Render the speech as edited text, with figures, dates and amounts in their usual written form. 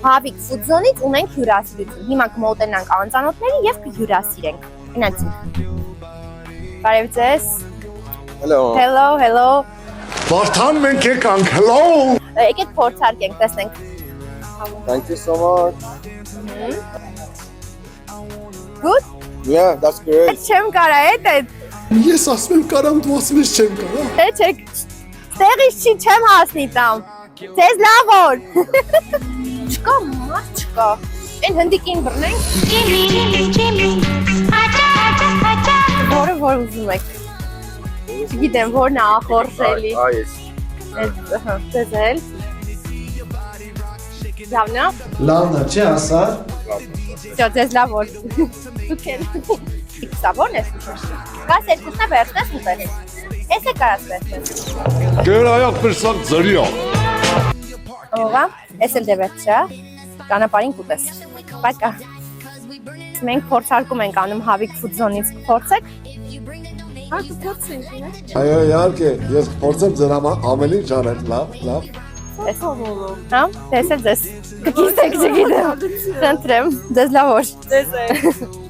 Հավիկ ֆուդզոնից ունենք հյուրասիրություն։ Հիմա կմոտենանք անծանոթների եւ կհյուրասիրենք։ Գնացինք։ Բարև ձեզ։ Hello. Hello. Վարդան մենք եկանք, hello. Եկեք փորձարկենք, տեսնենք։ Thank you so much. Good։ Yeah, that's great. Չեմ կարա այդ։ Ես ասում եմ կարամ, դու ասում ես չեմ կարա։ Չէ, ստեղից չի չեմ հասնի տամ։ Ձեզ լավ օր։ Չկա, մարդ չկա։ Այն հնդիկին բռնենք։ Որը որ ուզում եք։ Չգիտեմ, որն է ախորժելի։ Yes. Ձեզ էլ։ Լավն է։ Լավն է, չի ասա։ Ձեզ լավ օր։ Դուք եք։ Սա ո՞րն է։ Կաս երկուսն է վերջնես ուտես։ Էս է կարած վերջնես։ Գերայակ պրսակ ձրիա։ Ողա, էս էլ դե վերջա։ Ճանապարհին կուտես։ Պակա։ Մենք փորձարկում ենք անում Հավիկ ֆուդզոնից փորձեք։ Հա, դու փորձենք, նե՞։ Այո, իհարկե, ես փորձեմ ձեր ամեն ինչ անել, լավ։ Հա, տեսել ձեզ։ Կգիտեք, չգիտեմ։ Խնդրեմ, ձեզ լավ օր։ Ձեզ էլ։